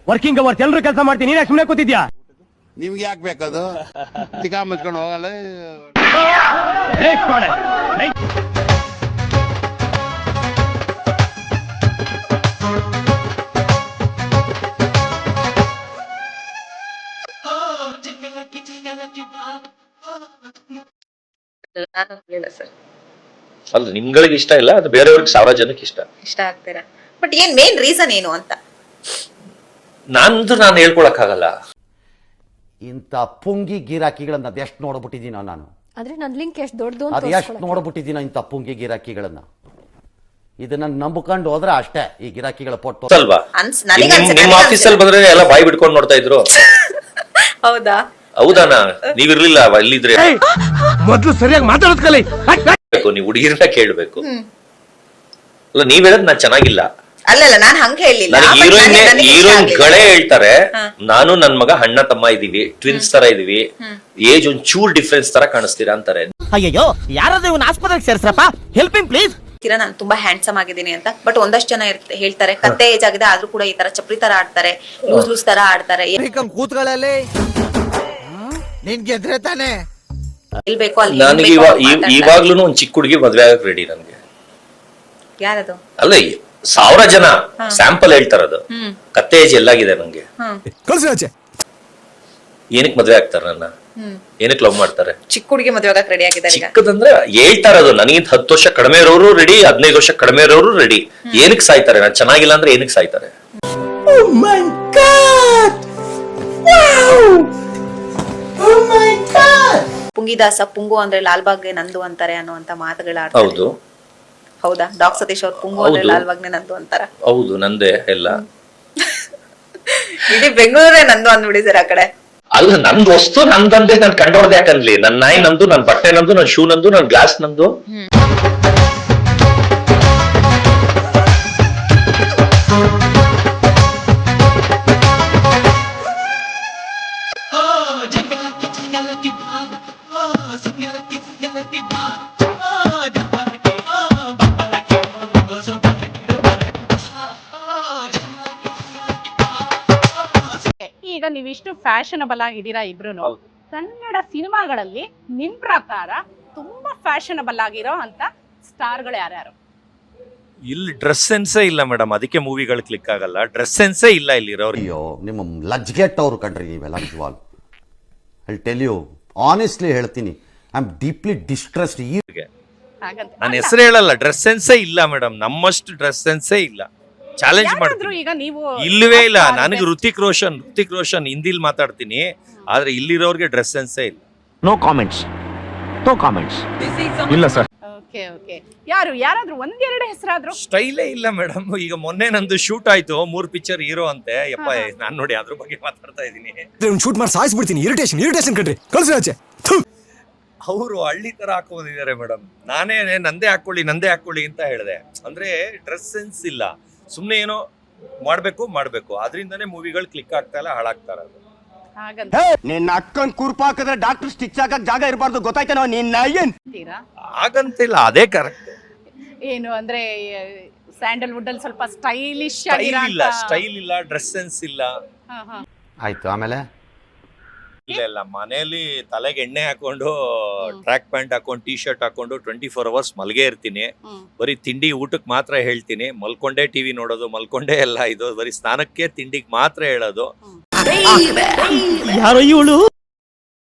Working hours ಎಲ್ಲರೂ ಕೆಲಸ ಮಾಡ್ತೀನಿ, ನೀನ್ ಸುಮ್ಮನೆ ಕೂತಿದ್ಯಾ? ನಿಮ್ಗೆ ಯಾಕೆ ಬೇಕದು? ತಿಕಾ ಮುಚ್ಕೊಂಡು ಹೋಗಲ್ಲ. ಅಲ್ಲ ನಿಮ್ಗಳಿಗೆ ಇಷ್ಟ ಇಲ್ಲ, ಅದು ಬೇರೆಯವ್ರಿಗೆ 1000 ಜನಕ್ಕೆ ಇಷ್ಟ ಆಗ್ತೀರಾ. ಬಟ್ ಏನ್ ಮೇನ್ ರೀಸನ್ ಏನು ಅಂತ ನಾನು ಹೇಳ್ಕೊಳಕ್ ಆಗಲ್ಲ. ಇಂಥ ಪುಂಗಿ ಗಿರಾಕಿಗಳನ್ನ ಅದೆಷ್ಟು ನೋಡ್ಬಿಟ್ಟಿದ್ದೀನೋ ನಾನು. ಆದ್ರೆ ನನ್ ಲಿಂಕ್ ಎಷ್ಟು ದೊಡ್ಡದು ಅಂತ ಅದೆಷ್ಟು ನೋಡ್ಬಿಟ್ಟಿದ್ದೀನೋ ಇಂಥ ಪುಂಗಿ ಗಿರಾಕಿಗಳನ್ನ. ಇದನ್ನ ನಂಬ್ಕೊಂಡು ಹೋದ್ರೆ ಅಷ್ಟೇ ಈ ಗಿರಾಕಿಗಳ ಪೊಟ್ಟು ಅಲ್ವಾ? ನಿಮ್ಮ ಆಫೀಸಲ್ಲಿ ಬಂದ್ರೆ ಎಲ್ಲ ಬಾಯಿ ಬಿಡ್ಕೊಂಡು ನೋಡ್ತಾ ಇದ್ರು. ಹೌದಾ? ಹೌದಾನ? ನೀವಿರ್ಲಿಲ್ಲ ಇಲ್ಲಿದ್ರೆ ಮೊದ್ಲು ಸರಿಯಾಗಿ ಮಾತಾಡೋದ್ ಕಲಿ. ನೀವು ಹುಡುಗಿರನ್ನ ಕೇಳ್ಬೇಕು. ಅಲ್ಲ ನೀವ್ ಹೇಳದ್ ನಾನ್ ಚೆನ್ನಾಗಿಲ್ಲ. ಅಲ್ಲಲ್ಲ, ನಾನ್ ಹಂಗ ಹೇಳಿಲ್ಲ. ಹೀರೋಯಿನ್ ಗಳೇ ಹೇಳ್ತಾರೆ, ನಾನು ನನ್ ಮಗ ಅಣ್ಣ ತಮ್ಮ ಇದೀವಿ, ಟ್ವಿನ್ಸ್ ತರ ಇದೀವಿ, ಏಜ್ ಒಂದ್ ಚೂರ್ ಡಿಫ್ರೆನ್ಸ್ ತರ ಕಾಣಿಸ್ತೀರಾ ಅಂತಾರೆ. ಅಯ್ಯೋ ಯಾರಾದ್ರೂ ಇವನ್ ಆಸ್ಪತ್ರೆಗೆ ಸೇರ್ಸ್ರಪ್ಪ, ಹೆಲ್ಪಿಂಗ್ ಪ್ಲೀಸ್. ನಾನು ತುಂಬಾ ಹ್ಯಾಂಡ್ಸಮ್ ಆಗಿದ್ದೀನಿ ಅಂತ. ಬಟ್ ಒಂದಷ್ಟು ಜನ ಹೇಳ್ತಾರೆ ಕತ್ತೆ ಏಜ್ ಆಗಿದೆ ಆದ್ರೂ ಕೂಡ ಈ ತರ ಚಪ್ರಿ ತರ ಆಡ್ತಾರೆ, ಲೂಸ್ ತರ ಆಡ್ತಾರೆ. ಕೂತ್ಗಳಲ್ಲಿ ನಿನ್ ಗೆದ್ರೆ ತಾನೆ ಇಲ್ಬೇಕು ಅಲ್ಲಿ. ನನಗೆ ಇವಾಗ್ಲೂ ಒಂದ್ ಚಿಕ್ಕ ಹುಡುಗಿ ಮದ್ವೆ ಆಗಕ್ ರೆಡಿ ನನ್ಗೆ. ಯಾರದು? ಅಲ್ಲ 1000 ಜನ ಸ್ಯಾಂಪಲ್ ಹೇಳ್ತಾರದು. ಕತ್ತೆ ಏಜ್ ಎಲ್ಲಾಗಿದೆ ನಂಗೆ. ಏನಕ್ ಮದ್ವೆ ಆಗ್ತಾರ ನನ್ನ? ಏನಕ್ ಲವ್ ಮಾಡ್ತಾರೆ? ಚಿಕ್ಕ ಹುಡುಗಿ ಮದ್ವೆ ಆಗಕ್ ರೆಡಿ ಆಗಿದ್ದಾರೆ. ಚಿಕ್ಕದಂದ್ರೆ ಹೇಳ್ತಾರದು. ನನಗಿಂತ 10 ವರ್ಷ ಕಡಿಮೆ ಇರೋರು ರೆಡಿ, 15 ವರ್ಷ ಕಡಿಮೆ ಇರೋರು ರೆಡಿ. ಏನಕ್ ಸಾಯ್ತಾರೆ? ನಾನ್ ಚೆನ್ನಾಗಿಲ್ಲ ಅಂದ್ರೆ ಏನಕ್ ಸಾಯ್ತಾರೆ? ಪುಂಗಿದಾಸ ಪುಂಗು ಅಂದ್ರೆ ಲಾಲ್ಬಾಗ್ಗೆ ನಂದು ಅಂತಾರೆ ಅನ್ನುವಂತ ಮಾತುಗಳ. ಹೌದು. ಹೌದಾ? ಡಾಕ್ ಸತೀಶ್ ಅವ್ರು ಪುಂಗು ಅಂದ್ರೆ ಲಾಲ್ಬಾಗ್ನೆ ನಂದು ಅಂತಾರ. ಹೌದು, ನಂದೇ ಎಲ್ಲ. ಇಡೀ ಬೆಂಗಳೂರೇ ನಂದು ಅಂದ್ಬಿಡಿದಾರೆ ಆ ಕಡೆ. ಅಲ್ಲ, ನಂದು ವಸ್ತು ನಂದಂದೆ. ನಾನ್ ಕಂಡೋರ್ದು ಯಾಕನ್ಲಿ? ನನ್ ನಾಯಿ ನಂದು, ನನ್ ಬಟ್ಟೆ ನಂದು, ನನ್ ಶೂ ನಂದು, ನನ್ ಗ್ಲಾಸ್ ನಂದು. ಈಗ ನೀವಿಷ್ಟು ಫ್ಯಾಷನಬಲ್ ಆಗಿದ್ದೀರಾ ಇಬ್ರು. ಕನ್ನಡ ಸಿನಿಮಾಗಳಲ್ಲಿ ನಿಮ್ ಪ್ರಕಾರ ತುಂಬಾ ಫ್ಯಾಷನಬಲ್ ಆಗಿರೋ ಅಂತ ಸ್ಟಾರ್ಗಳು ಯಾರ್ಯಾರು? ಇಲ್ಲಿ ಡ್ರೆಸ್ ಸೆನ್ಸೇ ಇಲ್ಲ ಮೇಡಮ್, ಅದಕ್ಕೆ ಮೂವಿಗಳು ಕ್ಲಿಕ್ ಆಗಲ್ಲ. ಡ್ರೆಸ್ ಸೆನ್ಸೇ ಇಲ್ಲ ಇಲ್ಲಿರೋರು. ಅಯ್ಯೋ ನಿಮ್ಮ ಲಜ್ಗೆಟ್ ಅವ್ರು ಕಣ್ರಿ ನೀವೆಲ್ಲ. ನಿಜವಾಲ್ ಐ ಟೆಲ್ ಯು ಆನೆಸ್ಟ್ಲಿ ಹೇಳ್ತೀನಿ, ಐ ಆಮ್ ಡೀಪ್ಲಿ ಡಿಸ್ಟ್ರೆಸ್ಡ್. ನನ್ನ ಹೆಸರು ಹೇಳಲ್ಲ, ಡ್ರೆಸ್ ಸೆನ್ಸೇ ಇಲ್ಲ ಮೇಡಮ್. ನಮ್ಮಷ್ಟು ಡ್ರೆಸ್ ಸೆನ್ಸೇ ಇಲ್ಲ. ಚಾಲೆಂಜ್ ಮಾಡ್ತೀನಿ. ಈಗ ನೀವು ಇಲ್ಲವೇ ಇಲ್ಲ. ನನಗೆ ಋತಿಕ್ ರೋಷನ್ ಹಿಂದಿಲ್ ಮಾತಾಡ್ತೀನಿ, ಆದ್ರೆ ಇಲ್ಲಿರೋರ್ಗೆ ಡ್ರೆಸ್ ಸೆನ್ಸೇ ಇಲ್ಲ. ನೋ ಕಾಮೆಂಟ್ಸ್ ಇಲ್ಲ ಸರ್. ಓಕೆ ಯಾರಾದ್ರೂ ಒಂದೆರಡು ಹೆಸರಾದ್ರು? ಸ್ಟೈಲೇ ಇಲ್ಲ ಮೇಡಮ್. ಈಗ ಮೊನ್ನೆ ನಂದು ಶೂಟ್ ಆಯ್ತು, 3 ಪಿಕ್ಚರ್ ಹೀರೋ ಅಂತೆ. ಯಪ್ಪ ನಾನ್ ನೋಡಿ ಅದ್ರ ಬಗ್ಗೆ ಮಾತಾಡ್ತಾ ಇದೀನಿ. ಶೂಟ್ ಮಾಡಿ ಸಾಯಿಸ್ಬಿಡ್ತೀನಿ. ಇರಿಟೇಷನ್ ಕಣ್ರಿ, ಕಳ್ಸಿ ಆಚೆ. ಅವರು ಹಳ್ಳಿ ತರ ಹಾಕೊಂಡಿದ್ದಾರೆ ಮೇಡಮ್. ನಾನೇ ನಂದೇ ಹಾಕೊಳ್ಳಿ ಅಂತ ಹೇಳಿದೆ. ಅಂದ್ರೆ ಡ್ರೆಸ್ ಸೆನ್ಸ್ ಇಲ್ಲ. ಸುಮ್ನೆ ಏನೋ ಮಾಡ್ಬೇಕು ಅದ್ರಿಂದಾನೇ ಮೂವಿಗಳು ಕ್ಲಿಕ್ ಆಗ್ತಾ ಇಲ್ಲ, ಹಾಳಾಗ್ತಾ ಇರೋದು. ನಿನ್ನ ಅಕ್ಕನ್ ಕುರ್ಪಾಕಿದ್ರೆ ಡಾಕ್ಟರ್ ಸ್ಟಿಚ್ ಹಾಕಕ್ ಜಾಗ ಇರಬಾರ್ದು, ಗೊತ್ತಾಯ್ತೇನೋ? ಹಾಗಂತಿಲ್ಲ, ಅದೇ ಕರೆಕ್ಟ್. ಏನು ಅಂದ್ರೆ ಸ್ಯಾಂಡಲ್ವುಡ್ ಅಲ್ಲಿ ಸ್ವಲ್ಪ ಸ್ಟೈಲಿಶ್ ಸ್ಟೈಲ್ ಇಲ್ಲ, ಡ್ರೆಸ್ ಸೆನ್ಸ್ ಇಲ್ಲ. ಆಯ್ತು, ಆಮೇಲೆ ಇಲ್ಲ ಮನೇಲಿ ತಲೆಗೆ ಎಣ್ಣೆ ಹಾಕೊಂಡು, ಟ್ರ್ಯಾಕ್ ಪ್ಯಾಂಟ್ ಹಾಕೊಂಡು, ಟೀ ಶರ್ಟ್ ಹಾಕೊಂಡು 24 ಅವರ್ಸ್ ಮಲ್ಗೆ ಇರ್ತೀನಿ. ಬರೀ ತಿಂಡಿ ಊಟಕ್ಕೆ ಮಾತ್ರ ಹೇಳ್ತೀನಿ. ಮಲ್ಕೊಂಡೇ ಟಿವಿ ನೋಡೋದು, ಮಲ್ಕೊಂಡೇ ಎಲ್ಲ ಇದು. ಬರೀ ಸ್ನಾನಕ್ಕೆ ತಿಂಡಿಗೆ ಮಾತ್ರ ಹೇಳೋದು. ಯಾರೋ ಇವಳು.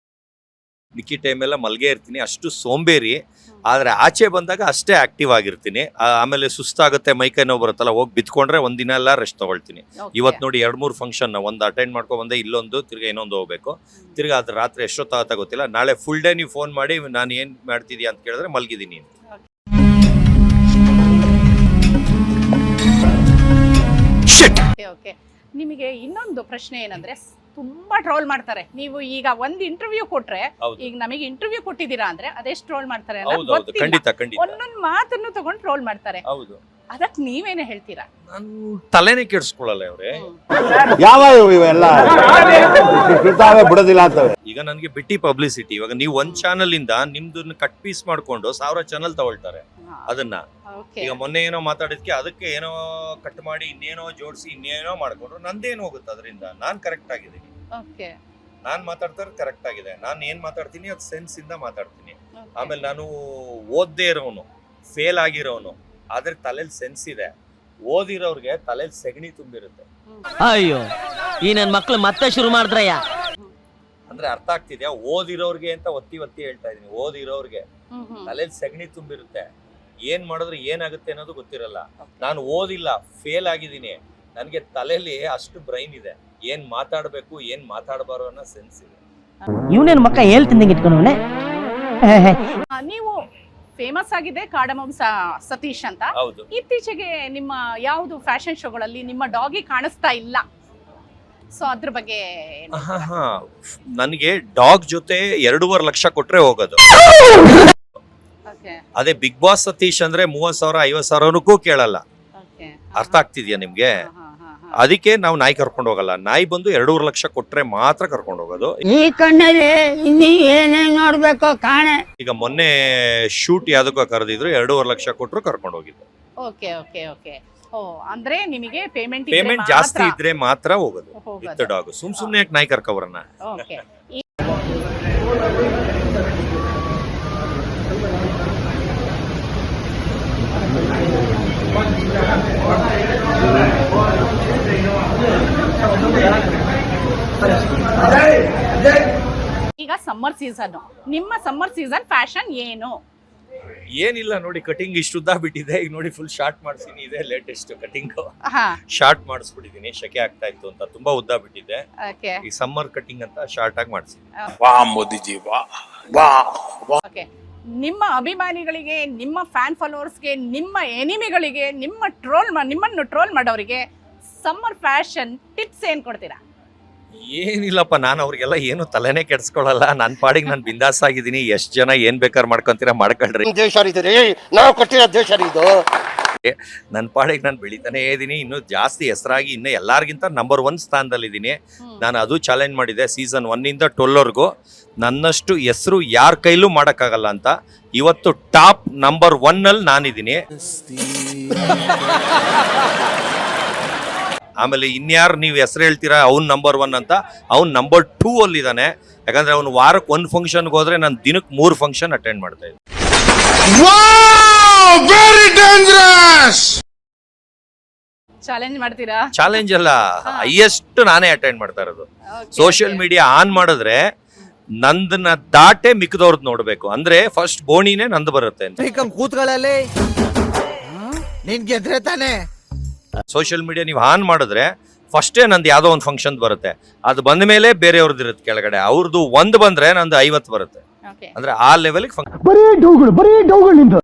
ಮಿಕ್ಕಿ ಟೈಮ್ ಎಲ್ಲ ಮಲ್ಗೆ ಇರ್ತೀನಿ. ಅಷ್ಟು ಸೋಂಬೇರಿ. ಆದ್ರೆ ಆಚೆ ಬಂದಾಗ ಅಷ್ಟೇ ಆಕ್ಟಿವ್ ಆಗಿರ್ತೀನಿ. ಆಮೇಲೆ ಸುಸ್ತಾಗುತ್ತೆ, ಮೈಕೈ ನೋವು ಬರುತ್ತಲ್ಲ, ಹೋಗಿ ಬಿತ್ಕೊಂಡ್ರೆ ಒಂದಿನ ಎಲ್ಲ ರೆಸ್ಟ್ ತಗೊಳ್ತೀನಿ. ಇವತ್ತು ನೋಡಿ 2-3 ಫಂಕ್ಷನ್, ಒಂದು ಅಟೆಂಡ್ ಮಾಡ್ಕೊಂಡ್ ಬಂದೆ, ಇಲ್ಲೊಂದು ತಿರ್ಗಾ ಇನ್ನೊಂದು ಹೋಗ್ಬೇಕು. ತಿರ್ಗಾ ಅದ್ರ ರಾತ್ರಿ ಎಷ್ಟೊತ್ತಾಗತ್ತ ಗೊತ್ತಿಲ್ಲ. ನಾಳೆ ಫುಲ್ ಡೇ ನೀವು ಫೋನ್ ಮಾಡಿ ನಾನು ಏನ್ ಮಾಡ್ತಿದ್ಯಾ ಅಂತ ಕೇಳಿದ್ರೆ ಮಲ್ಗಿದ್ದೀನಿ. ನಿಮಗೆ ಇನ್ನೊಂದು ಪ್ರಶ್ನೆ ಏನಂದ್ರೆ, ತುಂಬಾ ಟ್ರೋಲ್ ಮಾಡ್ತಾರೆ. ನೀವು ಈಗ ಒಂದು ಇಂಟರ್ವ್ಯೂ ಕೊಟ್ರೆ, ಈಗ ನಮಗೆ ಇಂಟರ್ವ್ಯೂ ಕೊಟ್ಟಿದ್ದೀರಾ ಅಂದ್ರೆ ಅದೆಷ್ಟು ಟ್ರೋಲ್ ಮಾಡ್ತಾರೆ. ಒಂದೊಂದು ಮಾತನ್ನು ತಗೊಂಡು ಟ್ರೋಲ್ ಮಾಡ್ತಾರೆ. ಅದಕ್ಕೆ ನೀವೇನೇ ಹೇಳ್ತೀರಾ? ನಾನು ತಲೆನೇ ಕೆಡ್ಸ್ಕೊಳ್ಳಲ್ಲ ಅವ್ರೆ. ಯಾವ ಇವೆಲ್ಲ ಬಿಡೋದಿಲ್ಲ ಅಂತವೆ. ಈಗ ನನಗೆ ಬಿಟ್ಟಿ ಪಬ್ಲಿಸಿಟಿ. ಇವಾಗ ನೀವು ಒಂದ್ ಚಾನಲ್ ಇಂದ ನಿಮ್ದನ್ನ ಕಟ್ ಪೀಸ್ ಮಾಡ್ಕೊಂಡು 1000 ಚಾನಲ್ ತಗೊಳ್ತಾರೆ ಅದನ್ನ. ಓಕೆ ಈಗ ಮೊನ್ನೆ ಏನೋ ಮಾತಾಡಿದ್ಕೆ ಅದಕ್ಕೆ ಏನೋ ಕಟ್ ಮಾಡಿ ಇನ್ನೇನೋ ಜೋಡಿಸಿ ಇನ್ನೇನೋ ಮಾಡ್ಕೊಂಡ್ರು ನಂದೇನು ಹೋಗುತ್ತೆ ಅದರಿಂದ. ನಾನ್ ಕರೆಕ್ಟ್ ಆಗಿದ್ದೀನಿ. ಓಕೆ ನಾನ್ ಮಾತಾಡ್ತಾರೆ ಕರೆಕ್ಟ್ ಆಗಿದೆ. ನಾನು ಏನ್ ಮಾತಾಡ್ತೀನಿ ಅದು ಸೆನ್ಸ್ ಇಂದ ಮಾತಾಡ್ತೀನಿ. ಆಮೇಲೆ ನಾನು ಓದ್ದೇ ಇರೋನು, ಫೇಲ್ ಆಗಿರೋನು, ಆದ್ರೆ ತಲೆಯಲ್ಲಿ ಸೆನ್ಸ್ ಇದೆ. ಓದಿರೋರ್ಗೆ ತಲೆಯಲ್ಲಿ ಸೆಗಣಿ ತುಂಬಿರುತ್ತೆ. ಅಯ್ಯೋ ಈ ನನ್ ಮಕ್ಳು ಮತ್ತೆ ಶುರು ಮಾಡಿದ್ರಯ್ಯ. ಅಂದ್ರೆ ಅರ್ಥ ಆಗ್ತಿದ್ಯಾ? ಓದಿರೋರ್ಗೆ ಅಂತ ಒತ್ತಿ ಹೇಳ್ತಾ ಇದೀನಿ. ಓದಿರೋರ್ಗೆ ತಲೆಯಲ್ಲಿ ಸೆಗಣಿ ತುಂಬಿರುತ್ತೆ. ಏನ್ ಮಾಡಿದ್ರೆ ಏನಾಗುತ್ತೆ ಅನ್ನೋದು ಗೊತ್ತಿರಲ್ಲ. ನಾನು ಓದಿಲ್ಲ, ಫೇಲ್ ಆಗಿದ್ದೀನಿ, ನನ್ಗೆ ತಲೆಯಲ್ಲಿ ಅಷ್ಟು ಬ್ರೈನ್ ಇದೆ. ಏನ್ ಮಾತಾಡ್ಬೇಕು ಏನ್ ಮಾತಾಡಬಾರೋ ಅನ್ನೋ ಸೆನ್ಸ್ ಇದೆ. ಇವನೇನ್ ಮಕ್ಕ ಹೇಳ್ತಿದ್ದಂಗೆ ಇಟ್ಕೊಂಡವನೆ. ನೀವು ಫೇಮಸ್ ಆಗಿದೆ ಕಾಡಮಂ ಸತೀಶ್ ಅಂತ. ಹೌದು. ಇತ್ತೀಚೆಗೆ ನಿಮ್ಮ ಯಾವುದು ಫ್ಯಾಷನ್ ಶೋಗಳಲ್ಲಿ ನಿಮ್ಮ ಡಾಗಿ ಕಾಣಿಸ್ತಾ ಇಲ್ಲ, ಸೊ ಅದ್ರ ಬಗ್ಗೆ ನನಗೆ ಡಾಗ್ ಜೊತೆ 2.5 ಲಕ್ಷ ಕೊಟ್ರೆ ಹೋಗೋದು. ಅದೇ ಬಿಗ್ ಬಾಸ್ ಸತೀಶ್ ಅಂದ್ರೆ 30,000 50,000 ಕೇಳಲ್ಲ. ಅರ್ಥ ಆಗ್ತಿದ್ಯಾ ನಿಮ್ಗೆ? ಅದಕ್ಕೆ ನಾವು ನಾಯಿ ಕರ್ಕೊಂಡು ಹೋಗಲ್ಲ. ನಾಯಿ ಬಂದು 2.5 ಲಕ್ಷ ಕೊಟ್ರೆ ಮಾತ್ರ ಕರ್ಕೊಂಡು ಹೋಗೋದು. ಈ ಕಣ್ಣಲ್ಲಿ ಇನ್ನೀ ಏನೇನ್ ನೋಡ್ಬೇಕು ಕಾಣೆ. ಈಗ ಮೊನ್ನೆ ಶೂಟ್ ಯಾವ್ದಕ್ಕೋ ಕರೆದಿದ್ರು, 2.5 ಲಕ್ಷ ಕೊಟ್ರು ಕರ್ಕೊಂಡು ಹೋಗಿದ್ದು. Okay okay okay. ಓ ಅಂದ್ರೆ ನಿಮಗೆ ಪೇಮೆಂಟ್ ಜಾಸ್ತಿ ಇದ್ರೆ ಮಾತ್ರ ಹೋಗೋದು ವಿತ್ ಡಾಗ್. ಸುಮ್ನೆ ಯಾಕೆ ನಾಯಿ ಕರ್ಕೊಬರನ್ನ. ಓಕೆ. ಈಗ ಸಮ್ಮರ್ ಸೀಸನ್, ನಿಮ್ಮ ಸಮ್ಮರ್ ಸೀಸನ್ ಫ್ಯಾಷನ್ ಏನು? ಏನಿಲ್ಲ ನೋಡಿ, ಕಟಿಂಗ್ ಇಷ್ಟು ಉದ್ದ ಬಿಟ್ಟಿದೆ. ಈಗ ನೋಡಿ ಫುಲ್ ಶಾರ್ಟ್ ಮಾಡಿಸಿನಿ. ಇದೆ ಲೇಟೆಸ್ಟ್ ಕಟಿಂಗ್. ಹಾ ಶಾರ್ಟ್ ಮಾಡಿಸ್ಬಿಟ್ಟಿದೀನಿ. ಶೆಕೆ ಆಗ್ತಾ ಇತ್ತು ಅಂತ ತುಂಬಾ ಉದ್ದ ಬಿಟ್ಟಿದೆ. ಓಕೆ ಈ ಸಮ್ಮರ್ ಕಟಿಂಗ್ ಅಂತ ಶಾರ್ಟ್ ಆಗಿ ಮಾಡಿಸಿನಿ. ಓಕೆ. ನಿಮ್ಮ ಅಭಿಮಾನಿಗಳಿಗೆ, ನಿಮ್ಮ ಫ್ಯಾನ್ ಫಾಲೋವರ್ಸ್ಗೆ, ನಿಮ್ಮ ಎನಿಮಿಗಳಿಗೆ, ನಿಮ್ಮನ್ನು ಟ್ರೋಲ್ ಮಾಡೋರಿಗೆ ಸಮ್ಮರ್ ಫ್ಯಾಷನ್ ಟಿಪ್ಸ್ ಏನ್ ಕೊಡ್ತೀರಾ? ಏನಿಲ್ಲಪ್ಪ, ನಾನು ಅವ್ರಿಗೆಲ್ಲ ಏನು ತಲೆನೇ ಕೆಡ್ಸ್ಕೊಳಲ್ಲ. ನನ್ನ ಪಾಡಿಗೆ ನಾನು ಬಿಂದಾಸ್ ಆಗಿದ್ದೀನಿ. ಎಷ್ಟ್ ಜನ ಏನ್ ಬೇಕಾದ್ರೆ ಮಾಡ್ಕೊಂತೀರಾ ಮಾಡ್ಕೊಳ್ರಿ. ನಾವು ಕೊಟ್ಟಿರೋ ದೇಶ ಇದು. ನನ್ನ ಪಾಡಿಗೆ ನಾನು ಬೆಳಿತಾನೆ ಇದ್ದೀನಿ. ಇನ್ನು ಜಾಸ್ತಿ ಹೆಸರಾಗಿ ಇನ್ನು ಎಲ್ಲಾರ್ಗಿಂತ ನಂಬರ್ 1 ಸ್ಥಾನದಲ್ಲಿದ್ದೀನಿ. ನಾನು ಅದು ಚಾಲೆಂಜ್ ಮಾಡಿದೆ ಸೀಸನ್ 1 ಇಂದ 12 ನನ್ನಷ್ಟು ಹೆಸರು ಯಾರ ಕೈಲೂ ಮಾಡೋಕ್ಕಾಗಲ್ಲ ಅಂತ. ಇವತ್ತು ಟಾಪ್ ನಂಬರ್ 1 ಅಲ್ಲಿ ನಾನಿದ್ದೀನಿ. ಆಮೇಲೆ ಇನ್ಯಾರು ನೀವು ಹೆಸರು ಹೇಳ್ತೀರಾ ಅವ್ನು ನಂಬರ್ 1 ಅಂತ, ಅವ್ನು ನಂಬರ್ 2 ಅಲ್ಲಿ ಇದ್ದಾನೆ. ಯಾಕಂದ್ರೆ ಅವ್ನು ವಾರಕ್ಕೆ 1 ಫಂಕ್ಷನ್ಗೆ ಹೋದ್ರೆ ನಾನು ದಿನಕ್ಕೆ 3 ಫಂಕ್ಷನ್ ಅಟೆಂಡ್ ಮಾಡ್ತಾ ಇದ್ದೀನಿ. ಚಾಲೆಂಜ್ ಮಾಡ್ತೀರಾ? ಚಾಲೆಂಜ್ ಅಲ್ಲ, ಹೈಯೆಸ್ಟ್ ನಾನೇ ಅಟೆಂಡ್ ಮಾಡ್ತಾ ಇರೋದು. ಸೋಷಿಯಲ್ ಮೀಡಿಯಾ ಆನ್ ಮಾಡಿದ್ರೆ ನಂದನ್ನ ದಾಟೆ ಮಿಕ್ಕದವ್ರದ್ದು ನೋಡ್ಬೇಕು. ಅಂದ್ರೆ ಫಸ್ಟ್ ಬೋಣಿನೇ ನಂದು ಬರುತ್ತೆ ಅಂತ. ಕೂತ್ಗಳಲ್ಲಿ ನಿನ್ ಗೆದ್ರೆ ತಾನೆ. ಸೋಷಿಯಲ್ ಮೀಡಿಯಾ ನೀವು ಆನ್ ಮಾಡಿದ್ರೆ ಫಸ್ಟೇ ನಂದು ಯಾವ್ದೋ ಒಂದು ಫಂಕ್ಷನ್ ಬರುತ್ತೆ. ಅದು ಬಂದ ಮೇಲೆ ಬೇರೆಯವ್ರದ್ದು ಇರುತ್ತೆ ಕೆಳಗಡೆ. ಅವ್ರದ್ದು 1 ಬಂದ್ರೆ ನಂದು 50 ಬರುತ್ತೆ. ಅಂದ್ರೆ ಆ ಲೆವೆಲ್ಗೆ ಬರೀ ಡೌಗಳು ನಿಂದು.